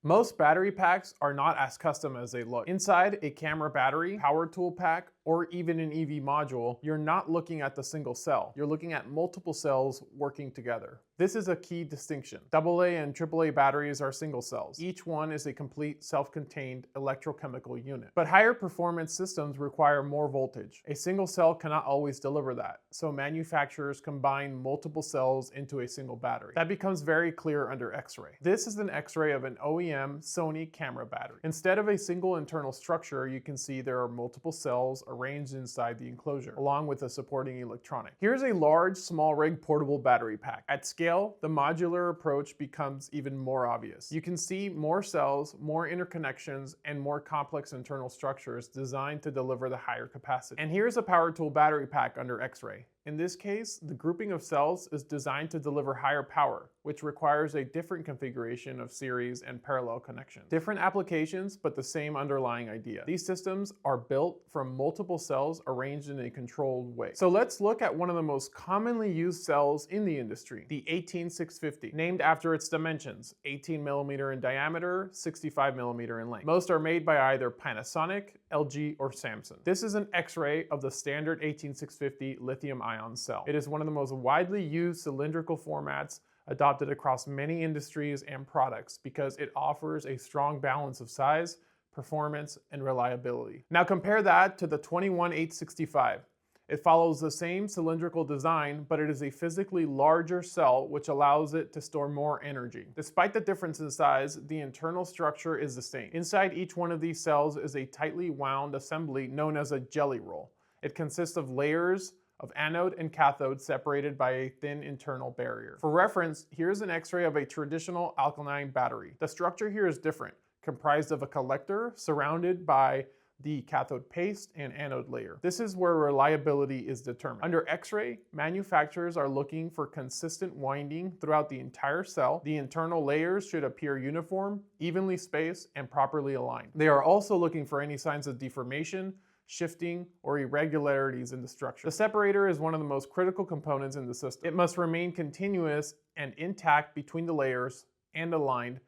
Most battery packs are not as custom as they look. Inside a camera battery, power tool pack, or even an EV module, you're not looking at the single cell. You're looking at multiple cells working together. This is a key distinction. AA and AAA batteries are single cells. Each one is a complete self-contained electrochemical unit. But higher performance systems require more voltage. A single cell cannot always deliver that, so manufacturers combine multiple cells into a single battery. That becomes very clear under X-ray. This is an X-ray of an OEM Sony camera battery. Instead of a single internal structure, you can see there are multiple cells arranged inside the enclosure, along with a supporting electronic. Here's a large, small rig portable battery pack. At scale, the modular approach becomes even more obvious. You can see more cells, more interconnections, and more complex internal structures designed to deliver the higher capacity. And here's a power tool battery pack under X-ray. In this case, the grouping of cells is designed to deliver higher power, which requires a different configuration of series and parallel connections. Different applications, but the same underlying idea. These systems are built from multiple cells arranged in a controlled way. So let's look at one of the most commonly used cells in the industry, the 18650, named after its dimensions, 18 millimeter in diameter, 65 millimeter in length. Most are made by either Panasonic, LG, or Samsung. This is an X-ray of the standard 18650 lithium-ion cell. It is one of the most widely used cylindrical formats adopted across many industries and products because it offers a strong balance of size, performance, and reliability. Now compare that to the 21865. It follows the same cylindrical design, but it is a physically larger cell which allows it to store more energy. Despite the difference in size, the internal structure is the same. Inside each one of these cells is a tightly wound assembly known as a jelly roll. It consists of layers of anode and cathode separated by a thin internal barrier. For reference, here's an X-ray of a traditional alkaline battery. The structure here is different, comprised of a collector surrounded by the cathode paste and anode layer. This is where reliability is determined. Under X-ray, manufacturers are looking for consistent winding throughout the entire cell. The internal layers should appear uniform, evenly spaced, and properly aligned. They are also looking for any signs of deformation, shifting, or irregularities in the structure. The separator is one of the most critical components in the system. It must remain continuous and intact between the layers and aligned,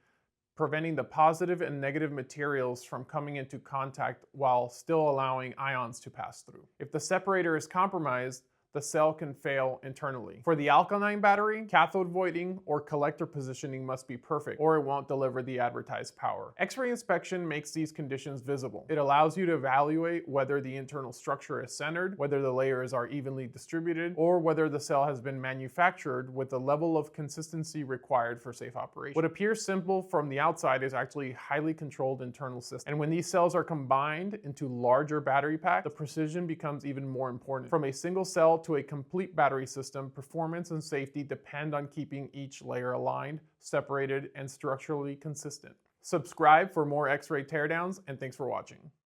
preventing the positive and negative materials from coming into contact while still allowing ions to pass through. If the separator is compromised, the cell can fail internally. For the alkaline battery, cathode voiding or collector positioning must be perfect or it won't deliver the advertised power. X-ray inspection makes these conditions visible. It allows you to evaluate whether the internal structure is centered, whether the layers are evenly distributed, or whether the cell has been manufactured with the level of consistency required for safe operation. What appears simple from the outside is actually a highly controlled internal system. And when these cells are combined into larger battery packs, the precision becomes even more important. From a single cell to a complete battery system, performance and safety depend on keeping each layer aligned, separated, and structurally consistent. Subscribe for more X-ray teardowns, and thanks for watching.